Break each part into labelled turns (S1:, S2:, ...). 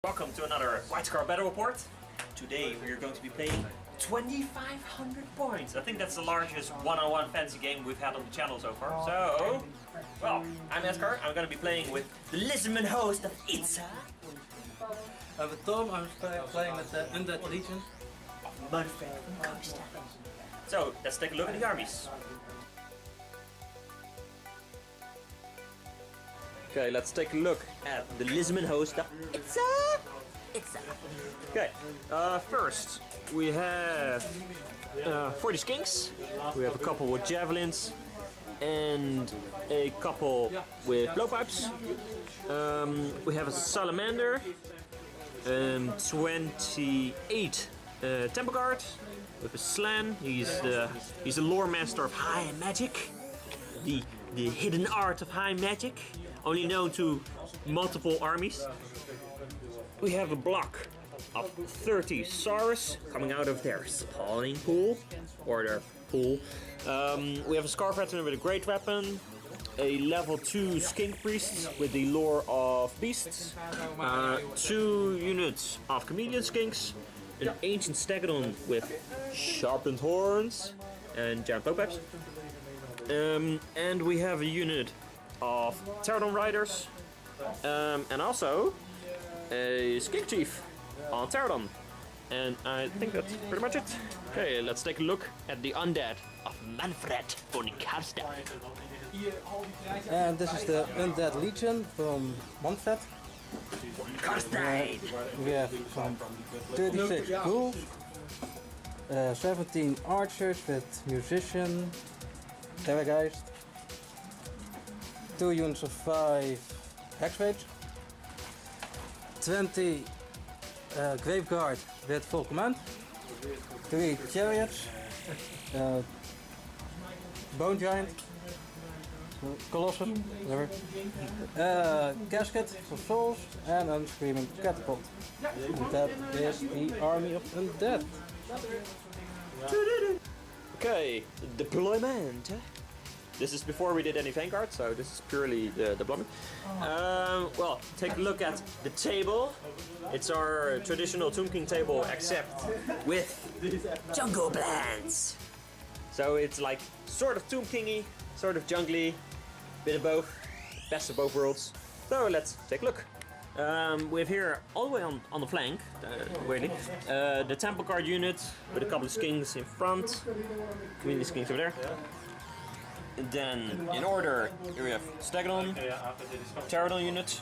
S1: Welcome to another White Scar Battle Report. Today we are going to be playing 2,500 points. I think that's the largest one-on-one fantasy game we've had on the channel so far. So, well, I'm Edgar. I'm going to be playing with the Lizardmen host of Itza.
S2: With Tom, I'm playing with the Undead Legion.
S1: Manfred. So, let's take a look at the armies. Okay, let's take a look at the Lizardmen host of Itza. Okay, first we have 40 skinks. We have a couple with javelins and a couple with blowpipes. We have a salamander, 28 temple guard with a slan. He's the lore master of high magic, the hidden art of high magic, only known to multiple armies. We have a block of 30 Saurus coming out of their spawning pool, or their pool. We have a Scar Veteran with a great weapon, a level 2 Skink Priest with the lore of beasts, 2 units of Chameleon Skinks, an Ancient Stegodon with sharpened horns and giant blowpipes, and we have a unit of Pterodon Riders, and also a Skink Chief on Pterodon. And I think that's pretty much it. Okay, let's take a look at the undead of Manfred von Karstein.
S2: And this is the Undead Legion from Manfred.
S1: Karstein!
S2: We have 36 ghouls, 17 archers with musician, terrorgeist, 2 units of 5 hexwraiths, 20 graveguard with full command, 3 chariots, bone giant, colossus, whatever, casket for souls, and a screaming catapult. And that is the army of undead.
S1: Okay, deployment. This is before we did any vanguard, so this is purely the deployment. Well, take a look at the table. It's our traditional Tomb King table, except with jungle plants. So it's like sort of Tomb Kingy, sort of jungly, bit of both, best of both worlds. So let's take a look. We have here, all the way on the flank, weirdly, the Temple Guard unit with a couple of skinks in front, community skinks over there. And then, in order, here we have Stegodon, Pterodon unit,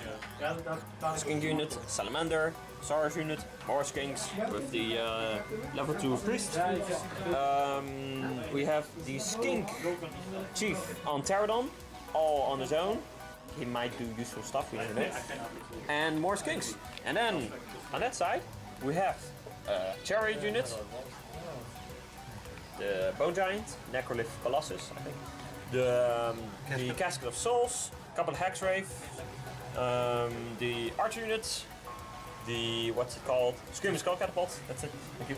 S1: Skink unit, Salamander, Saurus unit, more Skinks with the level 2 Priest. We have the Skink Chief on Pterodon, all on his own. He might do useful stuff, we don't know. And more Skinks. And then, on that side, we have Chariot unit, the Bone Giant, Necrolith Colossus, I think. The Casket of Souls, a couple of Hexwraith, the Archer unit, the, what's it called? Screaming Skull Catapult, that's it, thank you.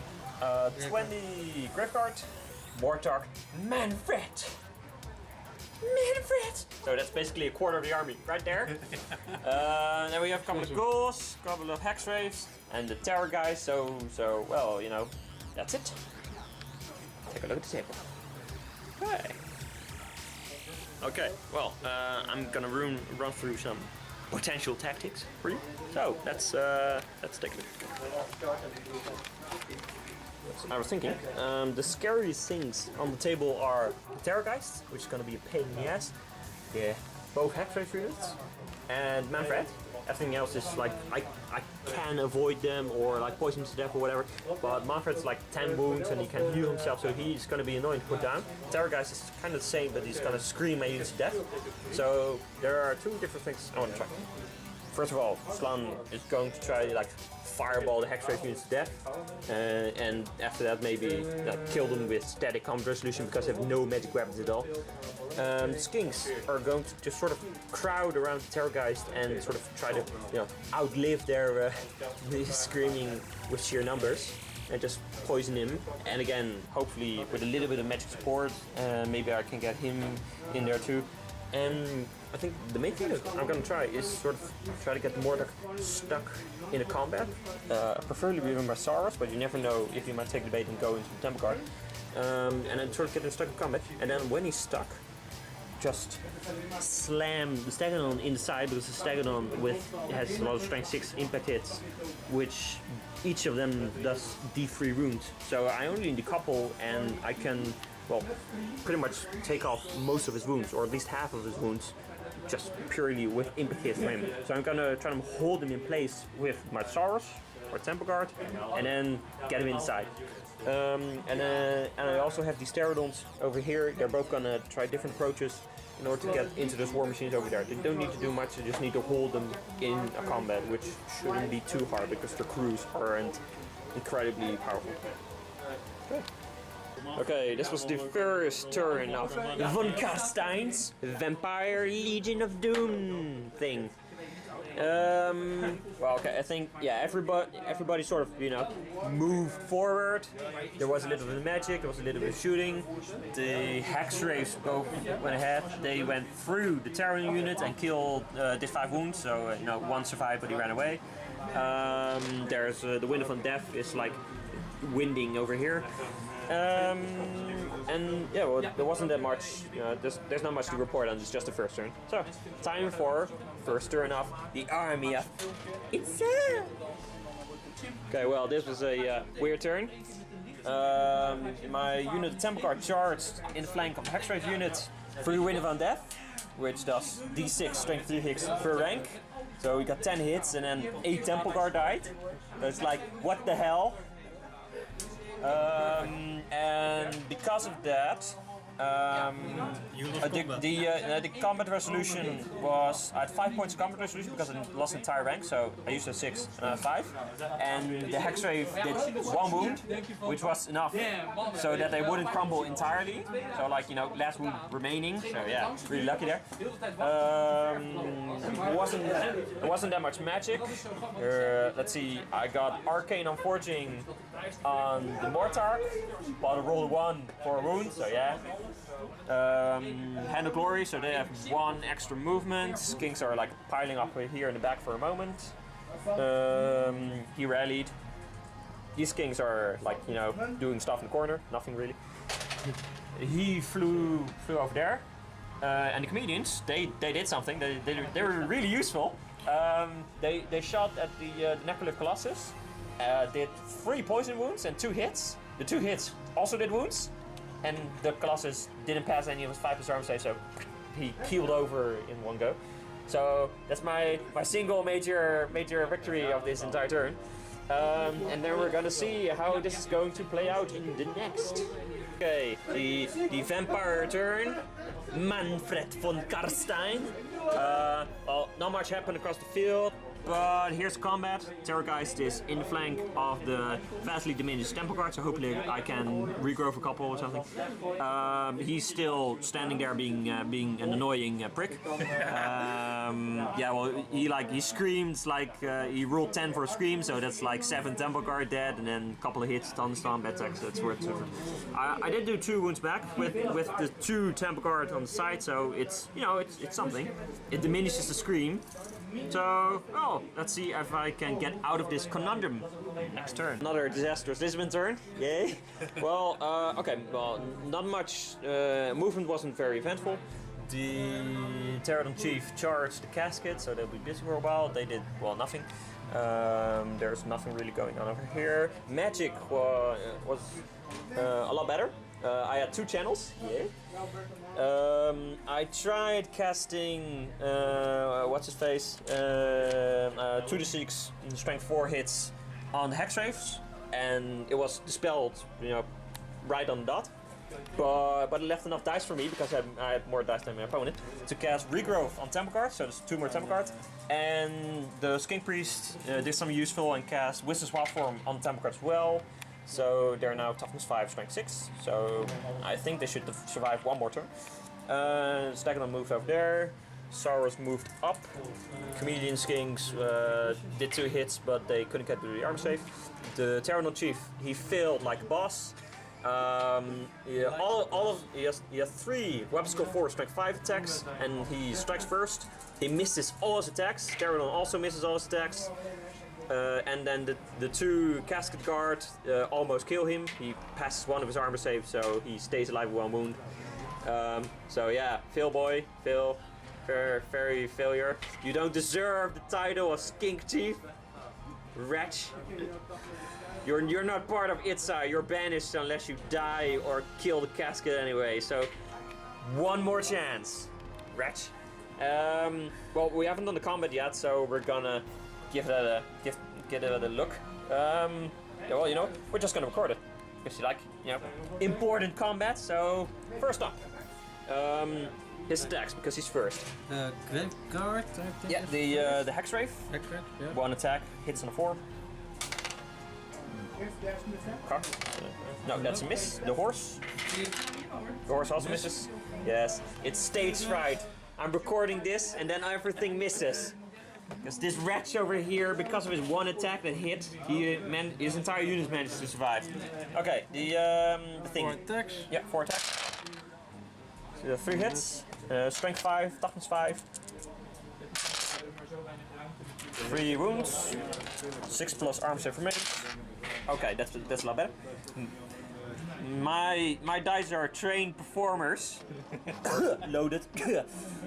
S1: 20 Graveguard, Warthog, Manfred! So that's basically a quarter of the army, right there. Then we have a couple of Ghouls, a couple of Hexwraiths, and the Terror guys, so, well, you know, that's it. Take a look at the table. Okay. Okay, well, I'm gonna run through some potential tactics for you. So let's take a look. I was thinking, the scariest things on the table are the Terrorgeist, which is gonna be a pain in the ass. Yeah, both Hexwraith units and Manfred. Everything else is like I can avoid them or like poison to death or whatever. But Manfred's like 10 wounds and he can heal himself, so he's gonna be annoying to put down. Terrorgeist is kind of the same, but he's gonna scream at you to death. So there are 2 different things I want to try. First of all, Slan is going to try like fireball the Hexwraith units to death, and after that maybe kill them with static combat resolution because they have no magic weapons at all. Skinks are going to just sort of crowd around the Terrorgeist and sort of try to, outlive their screaming with sheer numbers and just poison him. And again, hopefully with a little bit of magic support, maybe I can get him in there too. And I think the main thing that I'm gonna try is sort of try to get the Mortar stuck in a combat, preferably with my Saurus, but you never know if he might take the bait and go into the Temple Guard. And then sort of get him stuck in combat, and then when he's stuck, just slam the Stegodon in the side, because the Stegodon has a lot of strength 6 impact hits, which each of them does D3 wounds. So I only need a couple, and I can, well, pretty much take off most of his wounds, or at least half of his wounds, just purely with impact hits for him. So I'm gonna try to hold him in place with my Saurus or Temple Guard, and then get him inside. And I also have these Pterodons over here. They're both gonna try different approaches in order to get into those war machines over there. They don't need to do much, they just need to hold them in a combat, which shouldn't be too hard because their crews aren't incredibly powerful. Okay, this was the first turn of Von Karstein's Vampire Legion of Doom thing. Well, okay, I think, yeah, everybody sort of, you know, moved forward. There was a little bit of magic, there was a little bit of shooting. The Hex Raves both went ahead. They went through the Terran unit and killed, did 5 wounds, so, you know, 1 survived, but he ran away. There's the Wind of Undead is like winding over here. And yeah, well, there wasn't that much, you know, there's not much to report on, it's just the first turn. So, time for first turn of the army of itself. Okay, well, this was a weird turn. My unit, the Temple Guard, charged in the flank of the Hexgrave unit through Wind of Undead, which does D6 strength 3 hits per rank. So we got 10 hits and then 8 Temple Guard died. So it's like, what the hell? And because of that, the combat resolution was, I had 5 points of combat resolution because I lost an entire rank, so I used a 6 and 5. And the Hexgrave did 1 wound, which was enough so that they wouldn't crumble entirely. So, like, you know, last wound remaining. So yeah, really lucky there. Wasn't that much magic. Let's see, I got Arcane Unforging on the Mortar, but I rolled a 1 for a wound, so yeah. Hand of Glory, so they have 1 extra movement. Skinks are like piling up here in the back for a moment. He rallied. These Skinks are like, you know, doing stuff in the corner, nothing really. He flew over there. And the comedians, they did something, they were really useful. They shot at the Necrolyth Colossus, did 3 poison wounds and 2 hits. The 2 hits also did wounds, and the Colossus didn't pass any of his 5+ armor save, so he keeled over in 1 go. So that's my single major victory of this entire turn. And then we're gonna see how this is going to play out in the next. Okay, the vampire turn, Manfred von Karstein. Well, not much happened across the field, but here's combat. Terrorgeist is in the flank of the vastly diminished Temple Guard, so hopefully I can regrow a couple or something. He's still standing there being an annoying prick. Yeah, well, he screams like he rolled 10 for a scream, so that's like 7 Temple Guard dead, and then a couple of hits, stun, attacks. That's worth it. I did do 2 wounds back with the 2 Temple Guard on the side, so it's, you know, it's something. It diminishes the scream. So, well, let's see if I can get out of this conundrum next turn. Another disastrous Lizardmen turn, yay. Well, okay, well, not much, movement wasn't very eventful. The Pterodon Chief charged the casket, so they'll be busy for a while. They did, well, nothing. There's nothing really going on over here. Magic was a lot better. I had 2 channels, yay. I tried casting, what's his face, 2d6 strength 4 hits on the Hexgraves, and it was dispelled, you know, right on the dot. But it left enough dice for me, because I had more dice than my opponent, to cast Regrowth on Temple Guard, so there's 2 more Temple Guard. And the Skink Priest did some useful and cast Wisdom's Wild Form on Temple Guard as well. So they're now toughness 5, strength 6. So I think they should survive 1 more turn. Stegodon moved over there. Saurus moved up. Comedian Skinks did 2 hits, but they couldn't get to the armor save. The Pterodon Chief, he failed like a boss. He has 3 weapon skill 4, strength 5 attacks, and he strikes first. He misses all his attacks. Pterodon also misses all his attacks. And then the 2 casket guard almost kill him. He passes one of his armor saves, so he stays alive with 1 wound. So yeah, Phil boy, Phil, very failure. You don't deserve the title of Skink Chief, wretch. You're not part of Itza. You're banished unless you die or kill the casket anyway. So 1 more chance, wretch. Well, we haven't done the combat yet, so we're gonna give it a look. Yeah, well, you know, we're just gonna record it because you like, you know, important combat. So first up, his attacks because he's first.
S2: Grave Guard, I think.
S1: Yeah, the Hex Wraith.
S2: Hex Wraith, yeah.
S1: 1 attack, hits on a 4. Cock. No, that's a miss. The horse. The horse also misses. Yes, it's stage fright. I'm recording this and then everything misses. Because this wretch over here, because of his 1 attack that hit, his entire unit managed to survive. Okay, the thing.
S2: 4 attacks.
S1: Yeah, 4 attacks. So 3 hits. Strength 5, toughness 5. 3 wounds. 6 plus arm save remains. Okay, that's a lot better. My dice are trained performers. Loaded.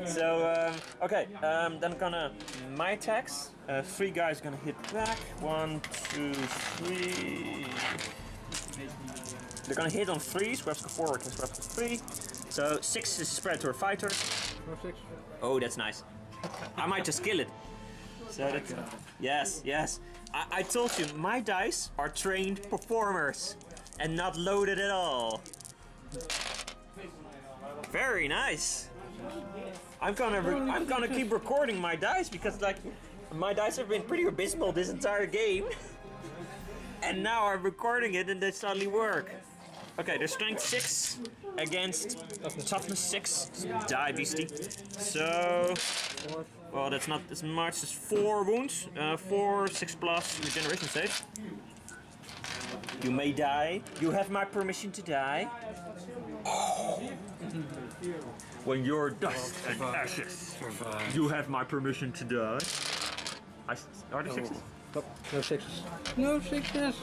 S1: So okay, then gonna my attacks. 3 guys gonna hit back. 1, 2, 3. They're gonna hit on 3s. Weapon skill 4 against weapon skill 3. So 6 is spread to a fighter.
S2: 6.
S1: Oh, that's nice. I might just kill it. So that's, yes. I told you, my dice are trained performers and not loaded at all. Very nice. I'm gonna keep recording my dice because like my dice have been pretty abysmal this entire game, and now I'm recording it and they suddenly work. Okay, there's strength 6 against toughness 6. Die, beastie. So, well, that's not as much as 4 wounds. 4, 6 plus regeneration save. You may die. You have my permission to die. When you're dust and ashes, you have my permission to die. Are there 6s?
S2: Nope, no 6s. No 6s!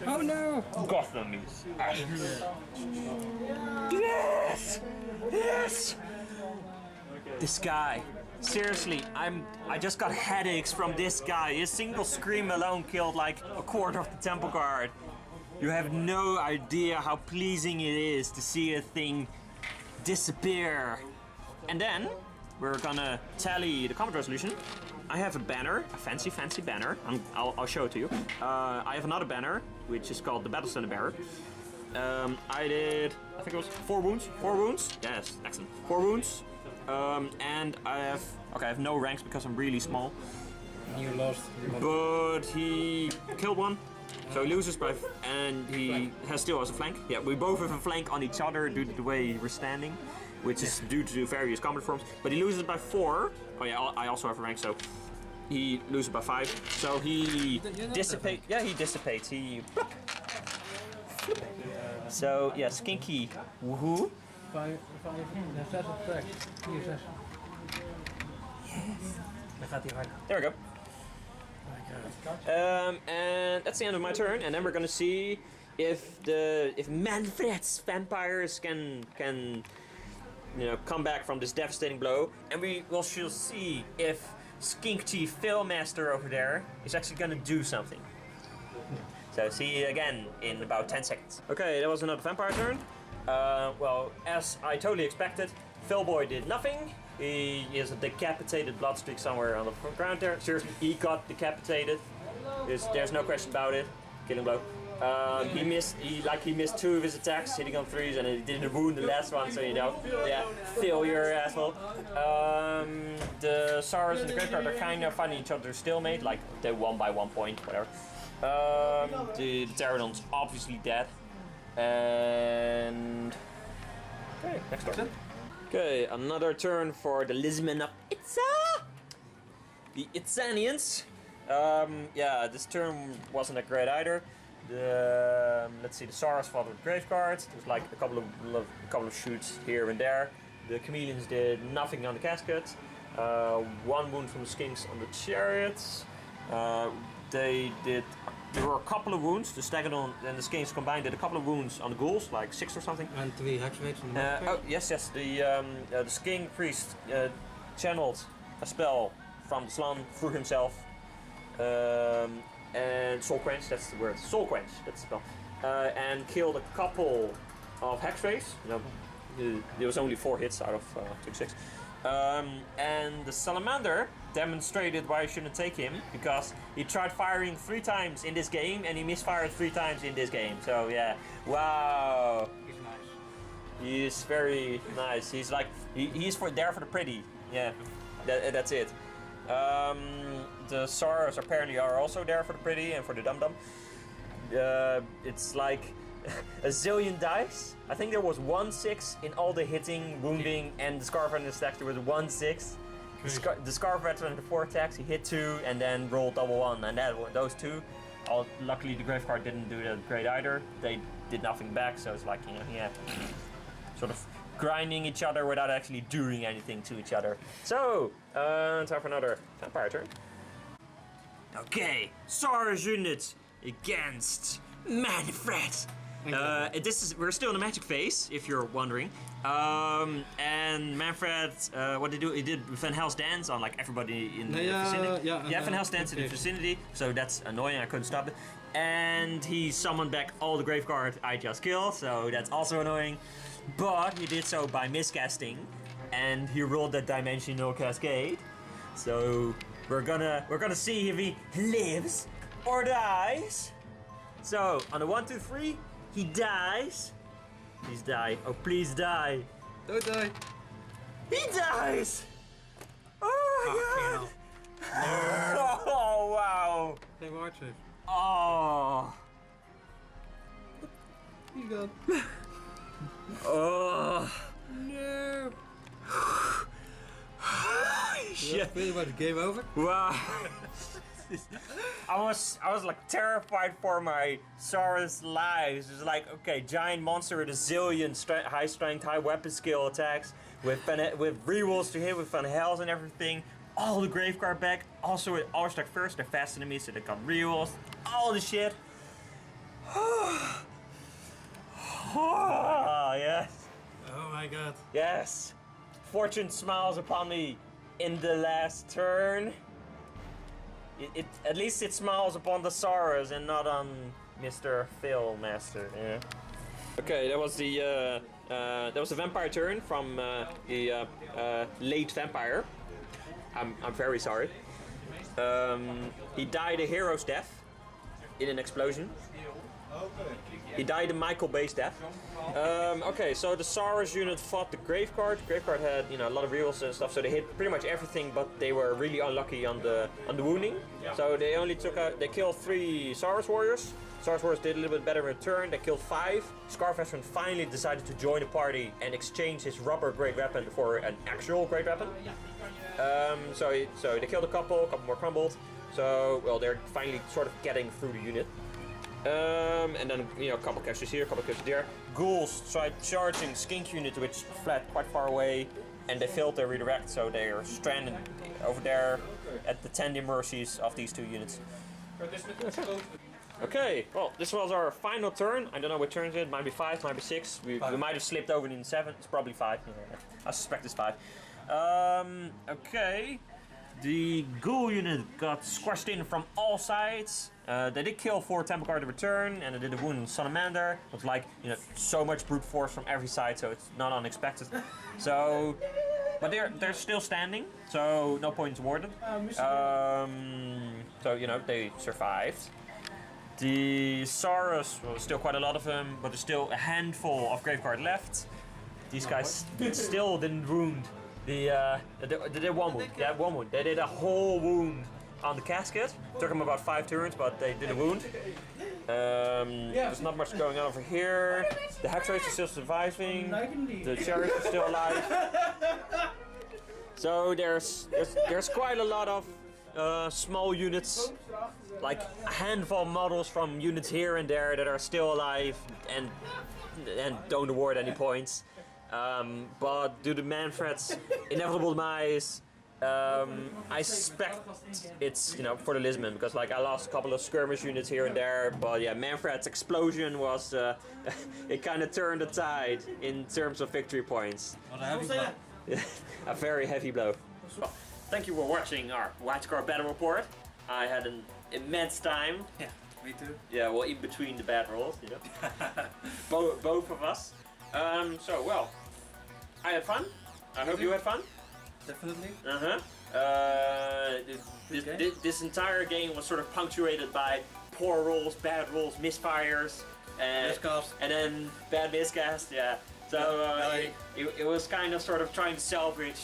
S2: Oh no!
S1: Gotham is ashes. Yes! Yes! This guy. Seriously, I just got headaches from this guy. His single scream alone killed like a quarter of the temple guard. You have no idea how pleasing it is to see a thing disappear. And then we're gonna tally the combat resolution. I have a banner, a fancy banner. I'll show it to you. I have another banner, which is called the Battle Standard Bearer. I think it was 4 wounds. 4 wounds? Yes, excellent. 4 wounds. And I have no ranks because I'm really small.
S2: You lost.
S1: But he killed 1. So he loses by, and he still has a flank. Yeah, we both have a flank on each other due to the way we're standing, which is due to various combat forms. But he loses by 4. Oh yeah, I also have a rank, so he loses by 5. So he dissipates. Yeah, he dissipates. He. So yeah, Skinky. Woohoo!
S2: 5, 6 attack. 4, 6. Dan gaat hij hard.
S1: There we go. And that's the end of my turn, and then we're gonna see if Manfred's vampires can come back from this devastating blow, and we will see if Skink Chief Philmaster over there is actually gonna do something. So see you again in about 10 seconds. Okay, that was another vampire turn. Well, as I totally expected, Philboy did nothing. He is a decapitated blood streak somewhere on the ground there. Seriously, he got decapitated. There's no question about it. Killing blow. He missed 2 of his attacks, hitting on 3s, and he didn't wound the last one. So yeah, failure, asshole. The Saurus and the Graveyard are kind of finding each other stalemate, like they won by 1 point, whatever. The Pterodon's obviously dead. And okay, next turn. Okay, another turn for the Lizardmen of Itza! The Itzanians. Yeah, this turn wasn't that great either. Let's see, the Saurus fought with Graveguard. There's like a couple of shoots here and there. The Chameleons did nothing on the casket. One wound from the Skinks on the chariots. There were a couple of wounds. The Stegadon and the Skinks combined did a couple of wounds on the ghouls, like 6 or something.
S2: And 3 hex rates on the
S1: oh yes. The Skink priest channeled a spell from the Slan through himself. And Soul Quench, that's the word. Soul Quench, that's the spell. And killed a couple of hex rays. There was only 4 hits out of 6. And the Salamander demonstrated why you shouldn't take him, because he tried firing 3 times in this game and he misfired 3 times in this game. So yeah, wow.
S2: He's nice.
S1: He's very nice. He's like he's there for the pretty. Yeah, that's it. The Saurus apparently are also there for the pretty and for the dum dum. It's like a zillion dice. I think there was 1/6 in all the hitting, wounding, and the Scar Veteran stacks. There was 1/6. The Scar Veteran the 4 attacks, he hit 2 and then rolled double 1, and those 2. Luckily, the Graveguard didn't do that great either. They did nothing back, so it's like, you know, yeah, sort of grinding each other without actually doing anything to each other. So, time for another vampire turn. Okay, Saurus units against Manfred. We're still in the magic phase, if you're wondering. And Manfred, what did he do? He did Van Hell's Dance on like everybody in the vicinity. Yeah, Van Hell's Dance in the vicinity. So that's annoying. I couldn't stop it. And he summoned back all the Graveguard I just killed. So that's also annoying. But he did so by miscasting, and he rolled that Dimensional Cascade. So we're gonna see if he lives or dies. So on the 1, 2, 3, he dies. Please die! Oh, please die!
S2: Don't die.
S1: He dies! Oh my god! Oh wow!
S2: Hey, watch it.
S1: Oh!
S2: He's gone.
S1: Oh!
S2: No.
S1: Shit!
S2: Pretty much game over.
S1: Wow! I was like terrified for my Saurus lives. It's like, okay, giant monster with a zillion high strength, high weapon skill attacks with rerolls to hit with Van Hells and everything. All the Graveguard back. Also with All-Stack first, they're fast enemies, so they got rerolls. All the shit. Oh, yes.
S2: Oh my god.
S1: Yes. Fortune smiles upon me in the last turn. At least it smiles upon the Saurus and not on Mr. Phil Master. Yeah. Okay, that was the vampire turn from the late vampire. I'm very sorry. He died a hero's death in an explosion. He died a Michael-based death. Okay, so the Saurus unit fought the Graveguard. Graveguard had, you know, a lot of rerolls and stuff, so they hit pretty much everything, but they were really unlucky on the wounding. So they only they killed 3 Saurus warriors. Saurus warriors did a little bit better in return. They killed 5. Scar Veteran finally decided to join the party and exchange his rubber great weapon for an actual great weapon. So they killed a couple more crumbled. So, well, they're finally sort of getting through the unit. And then, you know, a couple catches here, a couple catches there. Ghouls tried charging Skink unit, which fled quite far away, and they failed their redirect, so they are stranded over there at the tender mercies of these 2 units. Okay, well, this was our final turn. I don't know what turn it might be 5, might be 6. We might have slipped over in 7. It's probably 5. Yeah, I suspect it's 5. Okay. The Ghoul unit got squashed in from all sides. They did kill 4 Temple Guard in return, and they did a wound on Salamander. It was like, you know, so much brute force from every side, so it's not unexpected. So, but they're still standing, so no points awarded. So, you know, they survived. The Saurus, well, still quite a lot of them, but there's still a handful of Graveguard left. These guys still didn't wound. They did 1 wound. Yeah, 1 wound. They did a whole wound on the casket. Took them about 5 turns, but they did a wound. There's not much going on over here. The Hex Race is still surviving. The Chariots are still alive. So there's quite a lot of small units, like a handful of models from units here and there that are still alive and don't award any points. But due to Manfred's inevitable demise, I suspect it's for the Lizardmen, because like I lost a couple of skirmish units here and there, but yeah, Manfred's explosion was it kind of turned the tide in terms of victory points.
S2: What a heavy blow.
S1: A very heavy blow. Well, thank you for watching our widescore battle report. I had an immense time.
S2: Yeah, me too.
S1: Yeah, well, in between the bad rolls, both of us. So well, I had fun. I hope you had fun.
S2: Definitely.
S1: This entire game was sort of punctuated by poor rolls, bad rolls, misfires, and then bad miscast. Yeah. So it was kind of sort of trying to salvage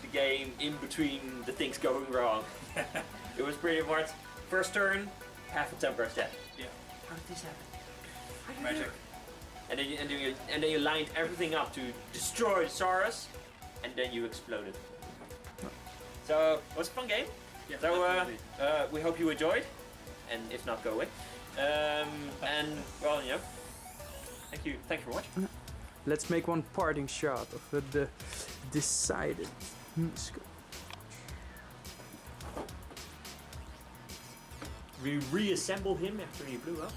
S1: the game in between the things going wrong. It was pretty much first turn, half a temper dead.
S2: Yeah.
S1: How did this happen?
S2: Magic.
S1: And then you lined everything up to destroy the Saurus, and then you exploded. So it was a fun game.
S2: Yeah,
S1: so we hope you enjoyed, and if not, go away. And well, thank you for watching.
S3: Let's make one parting shot of the decided score.
S1: We reassembled him after he blew up.